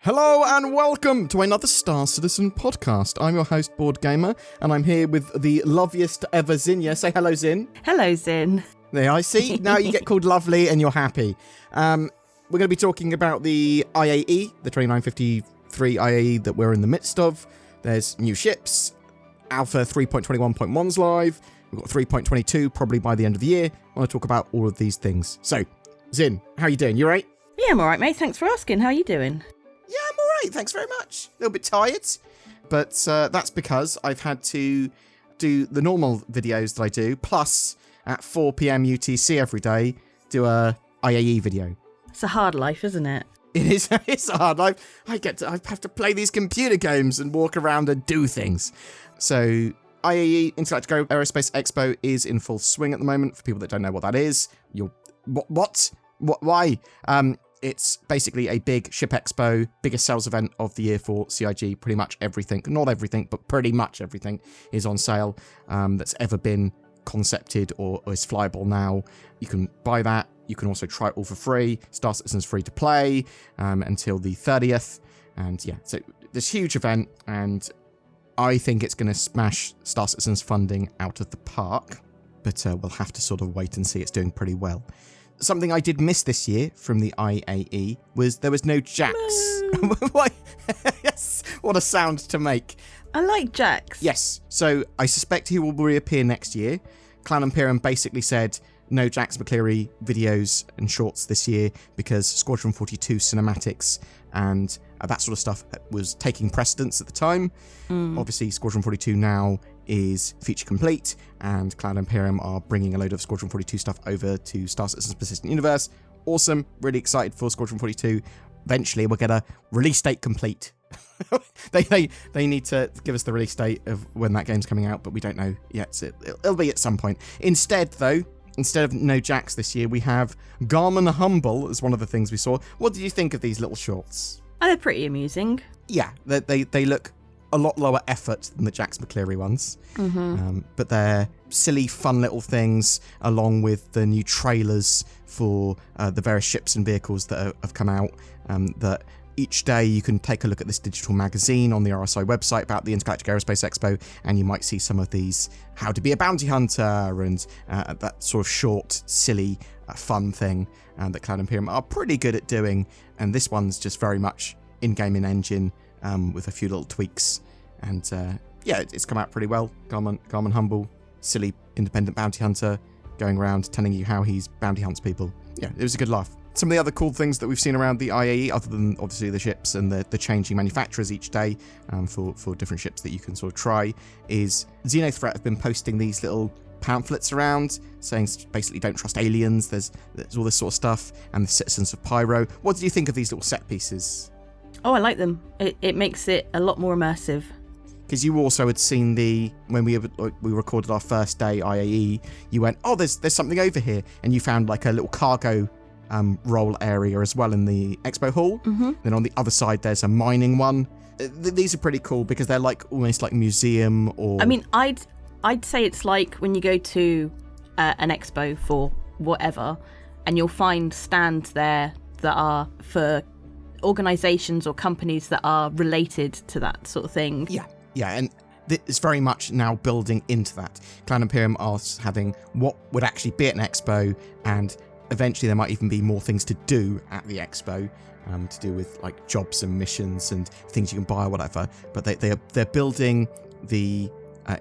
Hello and welcome to another Star Citizen podcast. I'm your host, BoredGamer, and I'm here with the loveliest ever Zinnia. Say hello, Zin. Hello, Zin. There, I see. Now you get called lovely and you're happy. We're going to be talking about the IAE, the 2953 IAE that we're in the midst of. There's new ships. Alpha 3.21.1's live. We've got 3.22 probably by the end of the year. I want to talk about all of these things. So, Zin, how are you doing? You all right? Yeah, I'm all right, mate. Thanks for asking. How are you doing? Yeah, I'm all right. Thanks very much. A little bit tired, but that's because I've had to do the normal videos that I do, plus at 4 p.m. UTC every day, do a IAE video. It's a hard life, isn't it? It is. It's a hard life. I have to play these computer games and walk around and do things. So IAE, Intergalactic Aerospace Expo, is in full swing at the moment. For people that don't know what that is, what? Why? It's basically a big ship expo, biggest sales event of the year for CIG. Pretty much everything, not everything, but pretty much everything is on sale that's ever been concepted or is flyable now. You can buy that. You can also try it all for free. Star Citizen's free to play until the 30th. And yeah, so this huge event, and I think it's going to smash Star Citizen's funding out of the park. But we'll have to sort of wait and see. It's doing pretty well. Something I did miss this year from the IAE was there was no Jax. Why? Yes, what a sound to make. I like Jax. Yes, so I suspect he will reappear next year. Cloud Imperium basically said no Jax McCleary videos and shorts this year because Squadron 42 cinematics and that sort of stuff was taking precedence at the time. Obviously, Squadron 42 now is feature complete, and Cloud Imperium are bringing a load of Squadron 42 stuff over to Star Citizen's Persistent Universe. Awesome, really excited for Squadron 42. Eventually, we'll get a release date complete. They need to give us the release date of when that game's coming out, but we don't know yet. So it'll be at some point. Instead of no Jax this year, we have Garmin Humble as one of the things we saw. What did you think of these little shorts? Oh, they're pretty amusing. Yeah, they look a lot lower effort than the Jax McCleary ones. But they're silly, fun little things, along with the new trailers for the various ships and vehicles that have come out. That each day you can take a look at this digital magazine on the RSI website about the Intergalactic Aerospace Expo, and you might see some of these how to be a bounty hunter and that sort of short, silly, fun thing that Cloud Imperium are pretty good at doing. And this one's just very much in-game in engine with a few little tweaks. And yeah, it's come out pretty well. Garmin Humble, silly independent bounty hunter going around telling you how he's bounty hunts people. Yeah, it was a good laugh. Some of the other cool things that we've seen around the IAE, other than obviously the ships and the changing manufacturers each day for different ships that you can sort of try, is Xenothreat have been posting these little pamphlets around saying basically don't trust aliens, there's all this sort of stuff, and the Citizens of Pyro. What did you think of these little set pieces? Oh, I like them. It makes it a lot more immersive. Because you also had seen when we recorded our first day IAE, you went, oh, there's something over here, and you found like a little cargo roll area as well in the expo hall. Then on the other side there's a mining one. These are pretty cool because they're like almost like museum or... I mean, I'd say it's like when you go to an expo for whatever, and you'll find stands there that are for organisations or companies that are related to that sort of thing. Yeah, and it's very much now building into that. Cloud Imperium are having what would actually be at an expo, and eventually there might even be more things to do at the expo, to do with like jobs and missions and things you can buy or whatever. But they're building the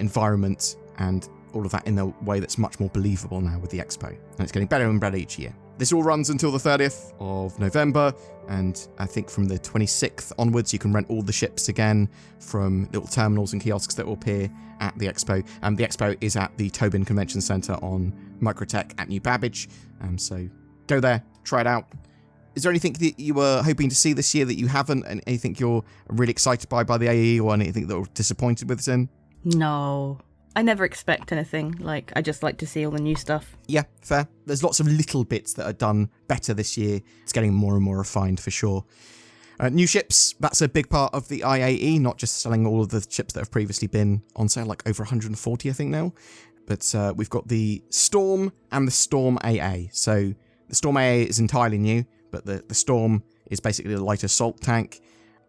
environment and all of that in a way that's much more believable now with the expo, and it's getting better and better each year. This all runs until the 30th of November, and I think from the 26th onwards you can rent all the ships again from little terminals and kiosks that will appear at the expo. The expo is at the Tobin Convention Centre on Microtech at New Babbage, so go there, try it out. Is there anything that you were hoping to see this year that you haven't, and anything you're really excited by the AE, or anything that you're disappointed with, Zin? No. I never expect anything. I just like to see all the new stuff. Yeah, fair. There's lots of little bits that are done better this year. It's getting more and more refined for sure. New ships, that's a big part of the IAE, not just selling all of the ships that have previously been on sale, like over 140, I think now. But we've got the Storm and the Storm AA. So the Storm AA is entirely new, but the Storm is basically a light assault tank.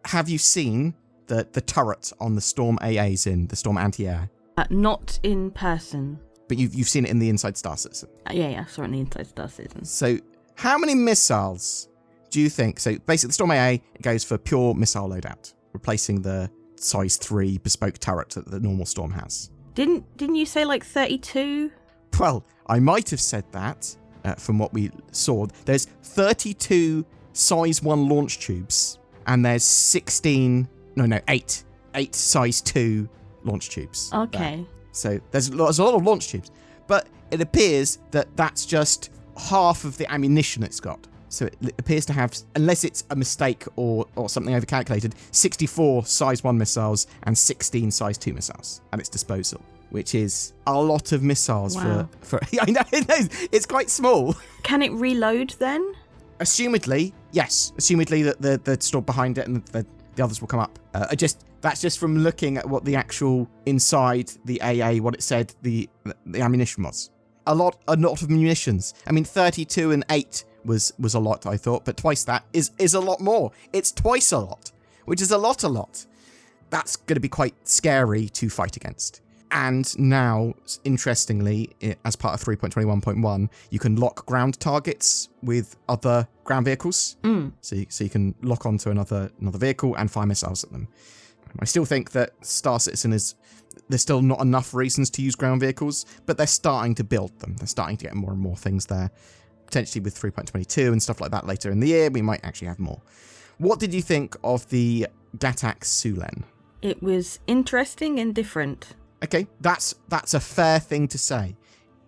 have you seen the turret on the Storm AAs in the Storm Anti-Air? Not in person. But you've seen it in the Inside Star Citizen? Yeah, I saw it in the Inside Star Citizen. So how many missiles do you think? So basically the Storm AA, it goes for pure missile loadout, replacing the size 3 bespoke turret that the normal Storm has. Didn't you say like 32? Well, I might have said that from what we saw. There's 32 size 1 launch tubes, and there's 8 size 2 launch tubes. Okay. There. So there's a lot of launch tubes, but it appears that that's just half of the ammunition it's got. So it appears to have, unless it's a mistake or something overcalculated, 64 size 1 missiles and 16 size 2 missiles at its disposal, which is a lot of missiles. Wow. for I know, it's quite small. Can it reload then? Assumedly, yes. Assumedly that the store behind it and the others will come up. That's just from looking at what the actual inside the AA, what it said the ammunition was. A lot of munitions. I mean, 32 and 8 was a lot, I thought, but twice that is a lot more. It's twice a lot, which is a lot. That's going to be quite scary to fight against. And now, interestingly, as part of 3.21.1, you can lock ground targets with other ground vehicles. So you can lock onto another vehicle and fire missiles at them. I still think that Star Citizen there's still not enough reasons to use ground vehicles, but they're starting to build them. They're starting to get more and more things there. Potentially with 3.22 and stuff like that later in the year, we might actually have more. What did you think of the Gatak Sulen? It was interesting and different. Okay, that's a fair thing to say.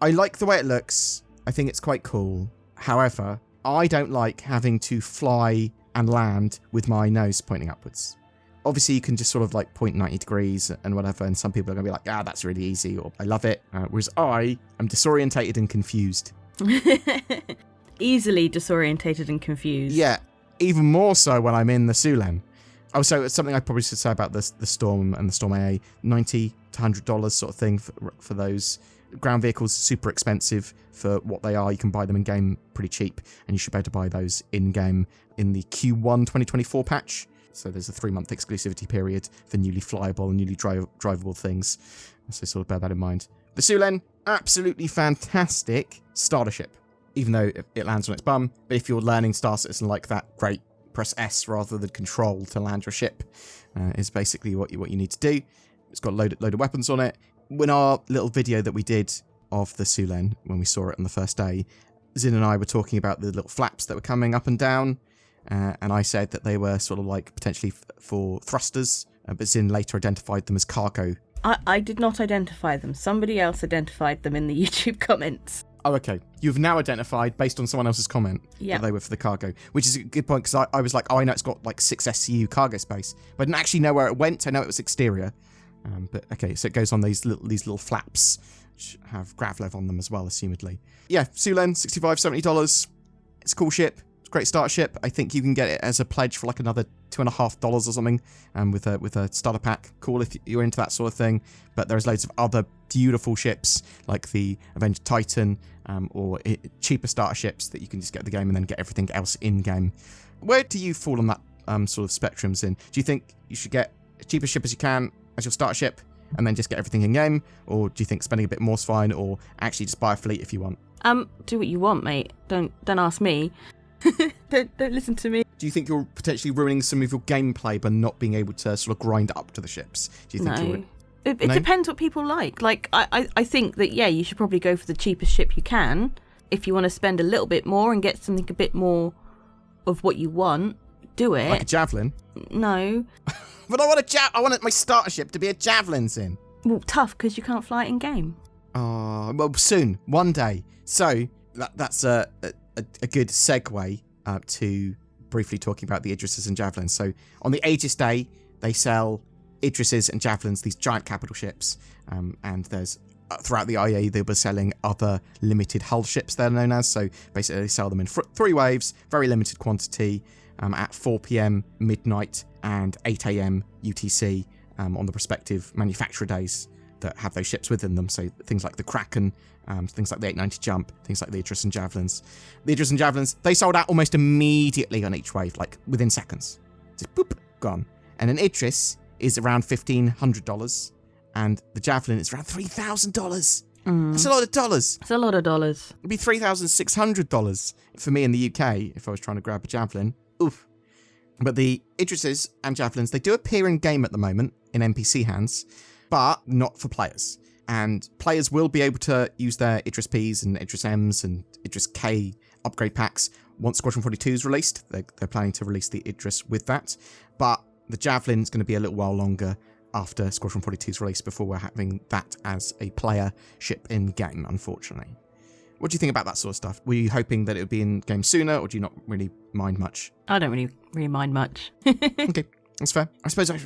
I like the way it looks. I think it's quite cool. However, I don't like having to fly and land with my nose pointing upwards. Obviously, you can just sort of like point 90 degrees and whatever, and some people are going to be like, that's really easy, or I love it. Whereas I am disorientated and confused. Easily disorientated and confused. Yeah, even more so when I'm in the Sulen. Also, it's something I probably should say about the Storm and the Storm AA, $90 to $100 sort of thing for those ground vehicles. Super expensive for what they are. You can buy them in game pretty cheap, and you should be able to buy those in game in the Q1 2024 patch. So there's a 3-month exclusivity period for newly flyable and newly drivable things. So sort of bear that in mind. The Sulen, absolutely fantastic starter ship, even though it lands on its bum. But if you're learning Star Citizen like that, great. Press S rather than Control to land your ship is basically what you need to do. It's got a load of weapons on it. When our little video that we did of the Sulen, when we saw it on the first day, Zin and I were talking about the little flaps that were coming up and down, and I said that they were sort of like potentially for thrusters, but Zin later identified them as cargo. I did not identify them. Somebody else identified them in the YouTube comments. Oh, okay. You've now identified, based on someone else's comment, that they were for the cargo, which is a good point, because I was like, I know it's got like 6 SCU cargo space, but I didn't actually know where it went. I know it was exterior. But okay, so it goes on these little flaps, which have Gravlev on them as well, assumedly. Yeah, Sulen, $65, $70. It's a cool ship. It's a great starter ship. I think you can get it as a pledge for like another $2.50 or something, with a starter pack. Cool if you're into that sort of thing. But there's loads of other beautiful ships like the Avenger Titan, or cheaper starter ships that you can just get the game and then get everything else in game. Where do you fall on that sort of spectrums in? Do you think you should get as cheap a ship as you can as your starter ship and then just get everything in game, or do you think spending a bit more is fine, or actually just buy a fleet if you want? Do what you want, mate. Don't ask me. don't listen to me. Do you think you're potentially ruining some of your gameplay by not being able to sort of grind up to the ships? Do you think No. It depends what people like. Like, I think that, you should probably go for the cheapest ship you can. If you want to spend a little bit more and get something a bit more of what you want, do it. Like a Javelin? No. But I want my starter ship to be a Javelin, Zin. Well, tough, because you can't fly it in game. Oh, well, soon. One day. So, that's a good segue to briefly talking about the Idrises and Javelins. So, on the Aegis Day, they sell Idrises and Javelins, these giant capital ships, and there's throughout the IAE they were selling other limited hull ships they're known as. So basically they sell them in 3 waves, very limited quantity, at 4 p.m, midnight and 8 a.m. UTC on the respective manufacturer days that have those ships within them. So things like the Kraken, things like the 890 Jump, things like the Idris and Javelins. The Idris and Javelins, they sold out almost immediately on each wave, like within seconds. Just boop. gone. And an Idris is around $1,500, and the Javelin is around $3,000. That's a lot of dollars. It's a lot of dollars. It'd be $3,600 for me in the UK if I was trying to grab a Javelin. Oof. But the Idrises and Javelins, they do appear in game at the moment in NPC hands, but not for players. And players will be able to use their Idris Ps and Idris Ms and Idris K upgrade packs once Squadron 42 is released. They're planning to release the Idris with that. But the Javelin's going to be a little while longer after Squadron 42 is released before we're having that as a player ship in game, unfortunately. What do you think about that sort of stuff? Were you hoping that it would be in game sooner, or do you not really mind much? I don't really mind much. Okay, that's fair. I suppose I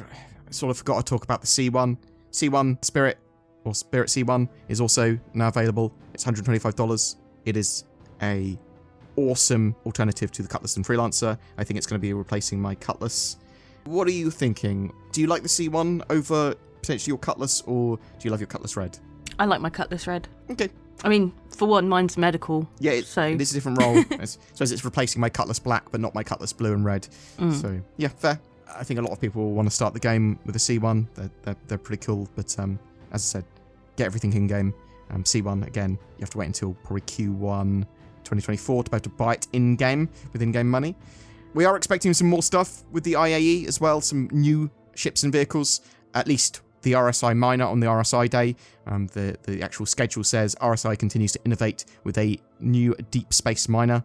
sort of forgot to talk about the C1. C1 Spirit, or Spirit C1, is also now available. It's $125. It is a awesome alternative to the Cutlass and Freelancer. I think it's going to be replacing my Cutlass. What are you thinking? Do you like the C1 over potentially your Cutlass, or do you love your Cutlass Red? I like my Cutlass Red. Okay. I mean, for one, mine's medical. Yeah, it is a different role. I suppose it's replacing my Cutlass Black, but not my Cutlass Blue and Red. So, yeah, fair. I think a lot of people will want to start the game with a C1. They're pretty cool, but as I said, get everything in-game. C1, again, you have to wait until probably Q1 2024 to be able to buy it in-game with in-game money. We are expecting some more stuff with the IAE as well, some new ships and vehicles, at least the RSI miner on the RSI day. The actual schedule says RSI continues to innovate with a new deep space miner.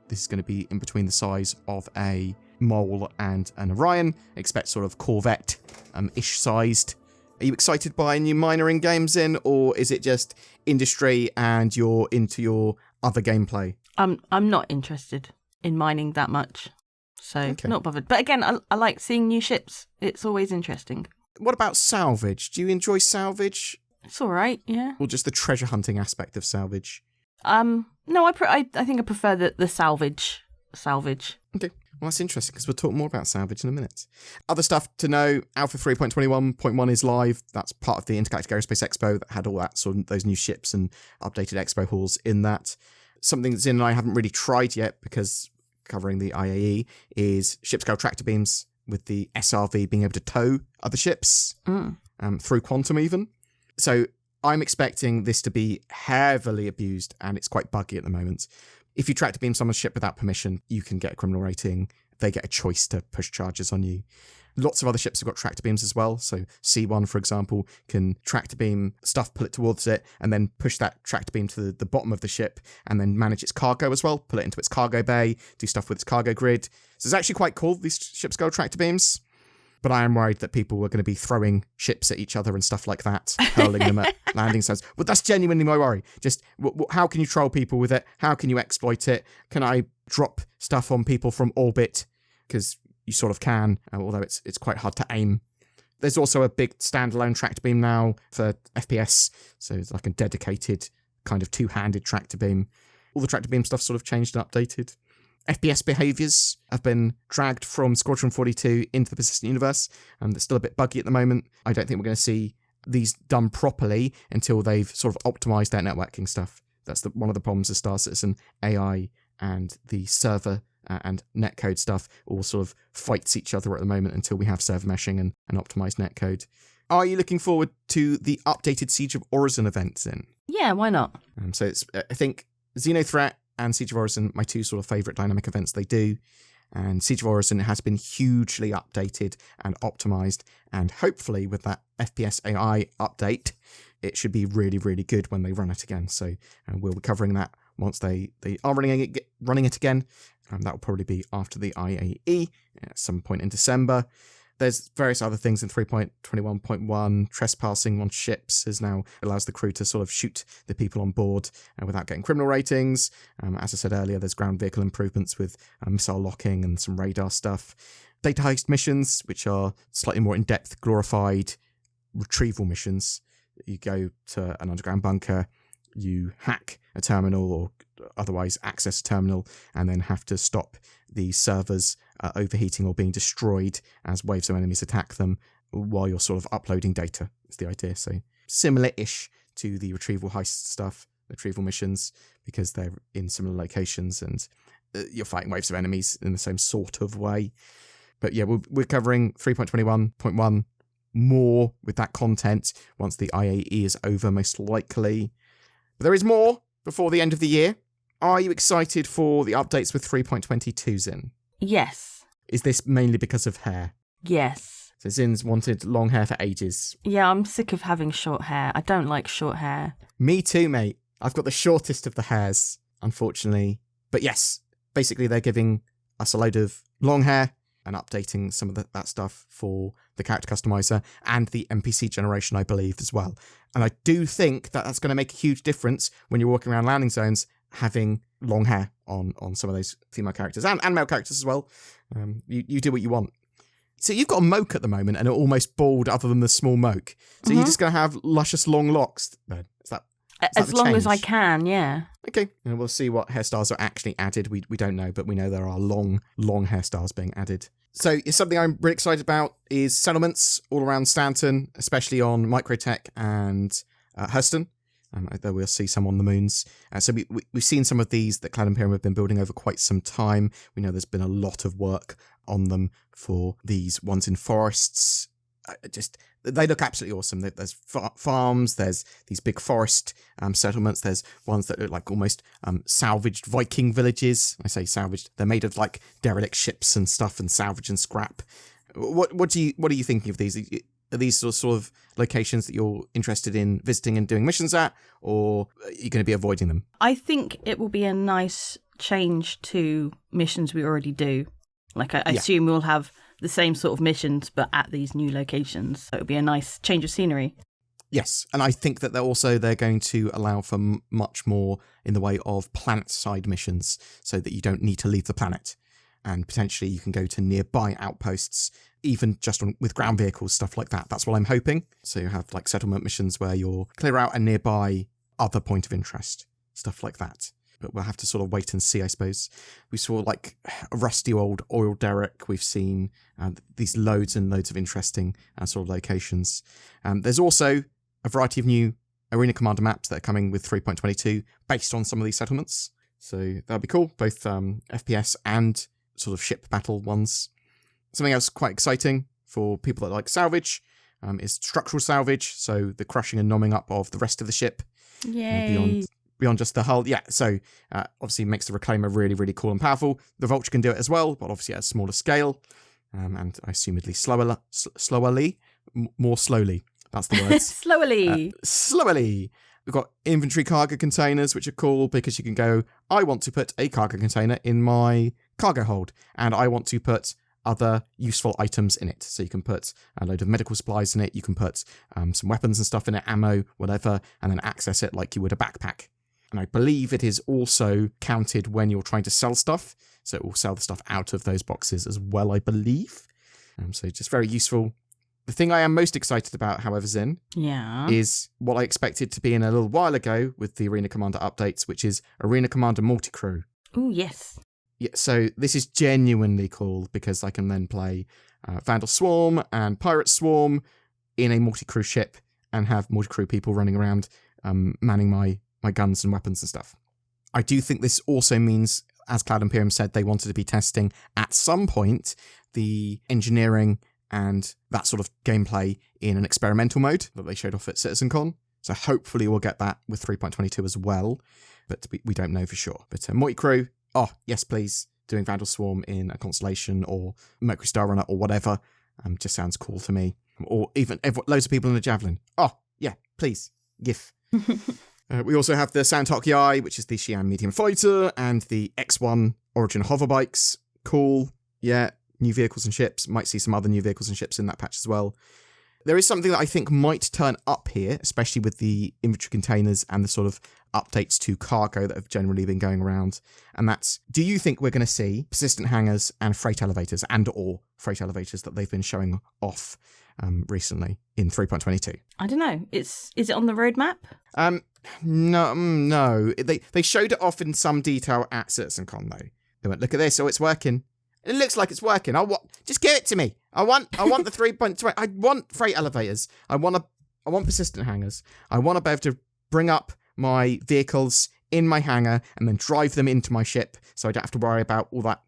This is going to be in between the size of a Mole and an Orion. Expect sort of Corvette-ish sized. Are you excited by new miner in games or is it just industry and you're into your other gameplay? I'm not interested in mining that much, so not bothered. But again, I like seeing new ships. It's always interesting. What about salvage? Do you enjoy salvage? It's all right, yeah. Or just the treasure hunting aspect of salvage? No, I think I prefer the salvage. Okay, well that's interesting because we'll talk more about salvage in a minute. Other stuff to know: Alpha 3.21.1 is live. That's part of the Intergalactic Aerospace Expo that had all that sort of those new ships and updated expo halls in that. Something that Zin and I haven't really tried yet because covering the IAE is ship-scale tractor beams with the SRV being able to tow other ships through quantum even. So I'm expecting this to be heavily abused and it's quite buggy at the moment. If you tractor beam someone's ship without permission, you can get a criminal rating. They get a choice to push charges on you. Lots of other ships have got tractor beams as well. So C1, for example, can tractor beam stuff, pull it towards it, and then push that tractor beam to the bottom of the ship and then manage its cargo as well, pull it into its cargo bay, do stuff with its cargo grid. So it's actually quite cool, these ships go tractor beams. But I am worried that people are going to be throwing ships at each other and stuff like that, hurling them at landing zones. Well, that's genuinely my worry. Just how can you troll people with it? How can you exploit it? Can I drop stuff on people from orbit? Because you sort of can, although it's quite hard to aim. There's also a big standalone tractor beam now for FPS, so it's like a dedicated kind of two-handed tractor beam. All the tractor beam stuff sort of changed and updated. FPS behaviours have been dragged from Squadron 42 into the persistent universe. They're still a bit buggy at the moment. I don't think we're going to see these done properly until they've sort of optimised their networking stuff. That's one of the problems of Star Citizen AI and the server and netcode stuff all sort of fights each other at the moment until we have server meshing and optimised netcode. Are you looking forward to the updated Siege of Orison events in? Yeah, why not? So it's, I think, Xenothreat and Siege of Orison, my two sort of favourite dynamic events they do. And Siege of Orison has been hugely updated and optimised. And hopefully with that FPS AI update, it should be really, really good when they run it again. So we'll be covering that once they are running it again. That will probably be after the IAE at some point in December. There's various other things in 3.21.1. Trespassing on ships now allows the crew to sort of shoot the people on board without getting criminal ratings. As I said earlier, there's ground vehicle improvements with missile locking and some radar stuff. Data heist missions, which are slightly more in-depth, glorified retrieval missions. You go to an underground bunker, you hack a terminal or otherwise access a terminal, and then have to stop the servers overheating or being destroyed as waves of enemies attack them while you're sort of uploading data, is the idea. So similar-ish to the retrieval heist stuff, retrieval missions, because they're in similar locations and you're fighting waves of enemies in the same sort of way. But yeah, we're covering 3.21.1 more with that content once the IAE is over, most likely. But there is more before the end of the year. Are you excited for the updates with 3.22, Zin? Yes. Is this mainly because of hair? Yes. So Zin's wanted long hair for ages. Yeah, I'm sick of having short hair. I don't like short hair. Me too, mate. I've got the shortest of the hairs, unfortunately. But yes, basically they're giving us a load of long hair and updating some of that stuff for the character customizer and the NPC generation, I believe, as well. And I do think that that's going to make a huge difference when you're walking around landing zones having long hair on some of those female characters and male characters as well. You do what you want. So you've got a moke at the moment and are almost bald other than the small moke. So you're just going to have luscious long locks then? Is that as long as I can, yeah. Okay, and we'll see what hairstyles are actually added. We don't know, but we know there are long hairstyles being added. So something I'm really excited about is settlements all around Stanton, especially on Microtech and Hurston. Though we'll see some on the moons. So we've seen some of these that Cloud Imperium have been building over quite some time. We know there's been a lot of work on them for these ones in forests. They look absolutely awesome. There's farms, there's these big forest settlements, there's ones that look like almost salvaged Viking villages. I say salvaged, they're made of like derelict ships and stuff and salvage and scrap. What are you thinking of these? Are these sort of locations that you're interested in visiting and doing missions at, or are you going to be avoiding them? I think it will be a nice change to missions we already do. Like, I assume we'll have the same sort of missions, but at these new locations. So it'll be a nice change of scenery. Yes, and I think that they're going to allow for much more in the way of planet-side missions, so that you don't need to leave the planet. And potentially you can go to nearby outposts, even just with ground vehicles, stuff like that. That's what I'm hoping. So you have like settlement missions where you'll clear out a nearby other point of interest, stuff like that. But we'll have to sort of wait and see, I suppose. We saw like a rusty old oil derrick. We've seen these loads and loads of interesting sort of locations. There's also a variety of new Arena Commander maps that are coming with 3.22 based on some of these settlements. So that'll be cool, both FPS and sort of ship battle ones. Something else quite exciting for people that like salvage is structural salvage, so the crushing and nomming up of the rest of the ship. Yay. Beyond just the hull. Yeah, so obviously makes the Reclaimer really, really cool and powerful. The Vulture can do it as well, but obviously at a smaller scale, and assumedly more slowly. That's the word. Slowly. We've got inventory cargo containers, which are cool because you can go, I want to put a cargo container in my cargo hold, and I want to put other useful items in it. So you can put a load of medical supplies in it, you can put some weapons and stuff in it, ammo, whatever, and then access it like you would a backpack. And I believe it is also counted when you're trying to sell stuff, so it will sell the stuff out of those boxes as well, I believe. So just very useful. The thing I am most excited about, however, Zin, is what I expected to be in a little while ago with the Arena Commander updates, which is Arena Commander Multicrew. Oh, yes. Yeah, so this is genuinely cool because I can then play Vandal Swarm and Pirate Swarm in a multi-crew ship and have multi-crew people running around manning my guns and weapons and stuff. I do think this also means, as Cloud Imperium said, they wanted to be testing at some point the engineering and that sort of gameplay in an experimental mode that they showed off at CitizenCon. So hopefully we'll get that with 3.22 as well, but we don't know for sure. But multi-crew, oh, yes, please, doing Vandal Swarm in a Constellation or Mercury Star Runner or whatever just sounds cool to me. Or even loads of people in a Javelin. Oh, yeah, please, GIF. We also have the Santok Yai, which is the Xi'an medium fighter, and the X1 Origin hoverbikes. Cool. Yeah, new vehicles and ships. Might see some other new vehicles and ships in that patch as well. There is something that I think might turn up here, especially with the inventory containers and the sort of updates to cargo that have generally been going around. And that's, do you think we're going to see persistent hangars and freight elevators or freight elevators that they've been showing off recently in 3.22? I don't know. Is it on the roadmap? No. They showed it off in some detail at CitizenCon though. They went, look at this, it's working. It looks like it's working. Just give it to me. I want the 3.20. I want freight elevators. I want persistent hangars. I want to be able to bring up my vehicles in my hangar and then drive them into my ship, so I don't have to worry about all that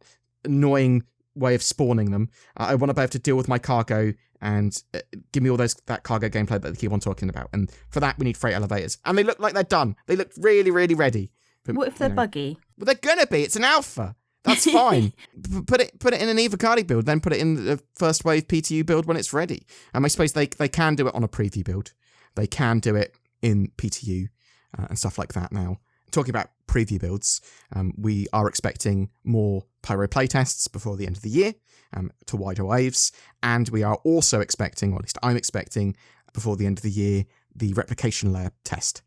annoying way of spawning them. I want to be able to deal with my cargo and give me all that cargo gameplay that they keep on talking about. And for that, we need freight elevators. And they look like they're done. They look really, really ready. But, what if they're buggy? Well, they're gonna be. It's an alpha. That's fine. Put it in an Evocati build, then put it in the first wave PTU build when it's ready. And I suppose they can do it on a preview build. They can do it in PTU and stuff like that now. Talking about preview builds, we are expecting more Pyro playtests before the end of the year to wider waves. And we are also expecting, or at least I'm expecting, before the end of the year, the replication layer test.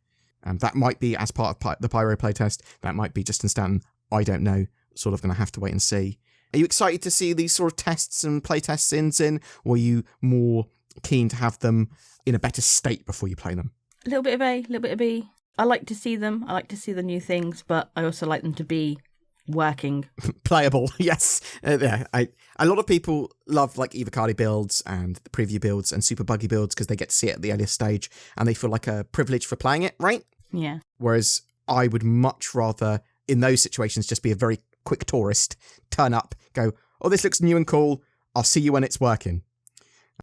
That might be as part of the Pyro playtest. That might be just in Stanton. I don't know. Sort of going to have to wait and see. Are you excited to see these sort of tests and playtests in? Or are you more keen to have them in a better state before you play them? A little bit of A, a little bit of B. I like to see them. I like to see the new things, but I also like them to be working. Playable, yes. A lot of people love like Evocati builds and the preview builds and super buggy builds because they get to see it at the earliest stage and they feel like a privilege for playing it, right? Yeah. Whereas I would much rather, in those situations, just be a very quick tourist, turn up, go, oh, this looks new and cool. I'll see you when it's working.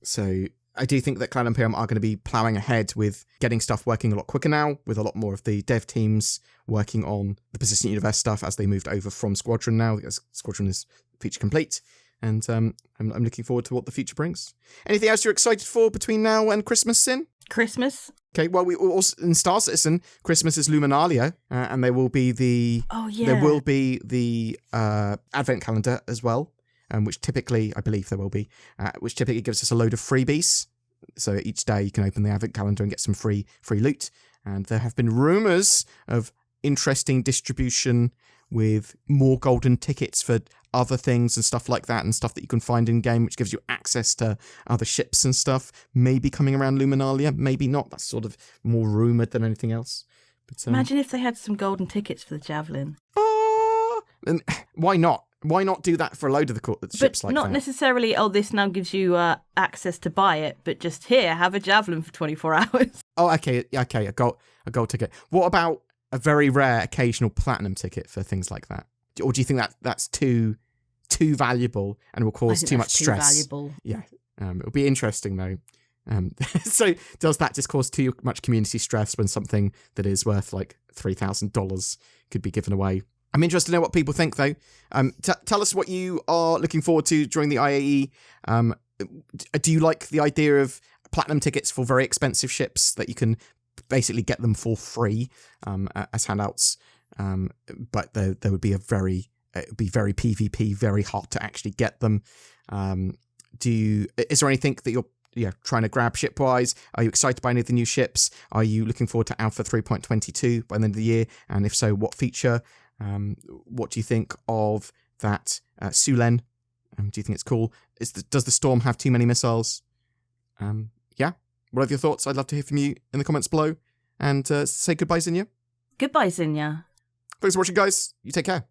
So I do think that Cloud Imperium are going to be ploughing ahead with getting stuff working a lot quicker now, with a lot more of the dev teams working on the persistent universe stuff as they moved over from Squadron now, because Squadron is feature complete. And I'm looking forward to what the future brings. Anything else you're excited for between now and Christmas, Sin? Christmas? Okay, well, we also in Star Citizen, Christmas is Luminalia, and there will be the Advent calendar as well. Which typically, I believe there will be, which typically gives us a load of freebies. So each day you can open the Advent calendar and get some free loot. And there have been rumours of interesting distribution with more golden tickets for other things and stuff like that, and stuff that you can find in game, which gives you access to other ships and stuff. Maybe coming around Luminalia, maybe not. That's sort of more rumoured than anything else. But, imagine if they had some golden tickets for the Javelin. And why not? Why not do that for a load of the ships like that? But not necessarily, this now gives you access to buy it, but just here, have a Javelin for 24 hours. Oh, okay, a gold ticket. What about a very rare occasional platinum ticket for things like that? Or do you think that's too valuable and will cause too much stress? Too valuable. Yeah, it'll be interesting though. So does that just cause too much community stress when something that is worth like $3,000 could be given away? I'm interested to know what people think, though. Tell us what you are looking forward to during the IAE. Do you like the idea of platinum tickets for very expensive ships that you can basically get them for free as handouts? But there would be very PvP, very hard to actually get them. Is there anything that you're trying to grab ship-wise? Are you excited by any of the new ships? Are you looking forward to Alpha 3.22 by the end of the year? And if so, what feature? What do you think of that Sulen? Do you think it's cool? Does the Storm have too many missiles? Yeah. What are your thoughts? I'd love to hear from you in the comments below. And say goodbye, Zinnia. Goodbye, Zinnia. Thanks for watching, guys. You take care.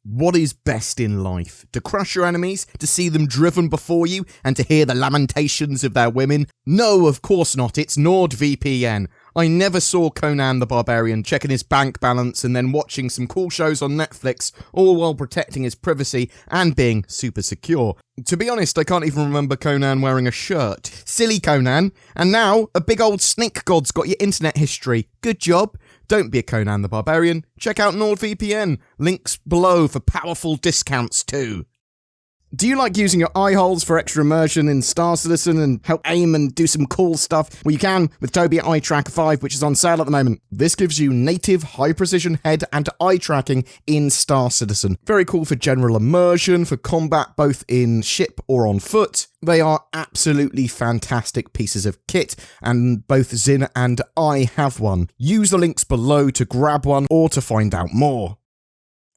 What is best in life? To crush your enemies, to see them driven before you, and to hear the lamentations of their women? No, of course not. It's NordVPN. I never saw Conan the Barbarian checking his bank balance and then watching some cool shows on Netflix, all while protecting his privacy and being super secure. To be honest, I can't even remember Conan wearing a shirt. Silly Conan. And now, a big old snake god's got your internet history. Good job. Don't be a Conan the Barbarian. Check out NordVPN. Links below for powerful discounts too. Do you like using your eye holes for extra immersion in Star Citizen and help aim and do some cool stuff? Well, you can with Tobii Eye Tracker 5, which is on sale at the moment. This gives you native high-precision head and eye tracking in Star Citizen. Very cool for general immersion, for combat both in ship or on foot. They are absolutely fantastic pieces of kit, and both Zin and I have one. Use the links below to grab one or to find out more.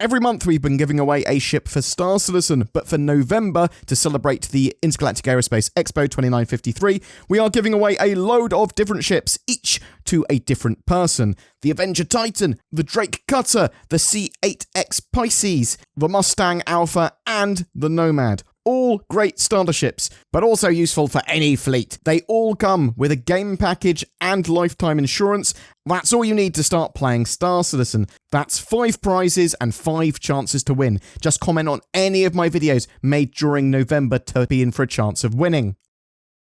Every month we've been giving away a ship for Star Citizen, but for November, to celebrate the Intergalactic Aerospace Expo 2953, we are giving away a load of different ships, each to a different person. The Avenger Titan, the Drake Cutter, the C-8X Pisces, the Mustang Alpha, and the Nomad. All great starter ships, but also useful for any fleet. They all come with a game package and lifetime insurance. That's all you need to start playing Star Citizen. That's 5 prizes and 5 chances to win. Just comment on any of my videos made during November to be in for a chance of winning.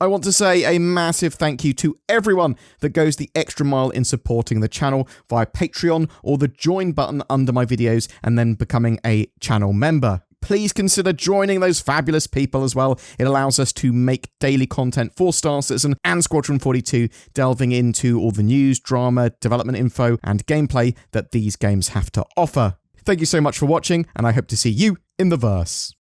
I want to say a massive thank you to everyone that goes the extra mile in supporting the channel via Patreon or the join button under my videos and then becoming a channel member. Please consider joining those fabulous people as well. It allows us to make daily content for Star Citizen and Squadron 42, delving into all the news, drama, development info, and gameplay that these games have to offer. Thank you so much for watching, and I hope to see you in the verse.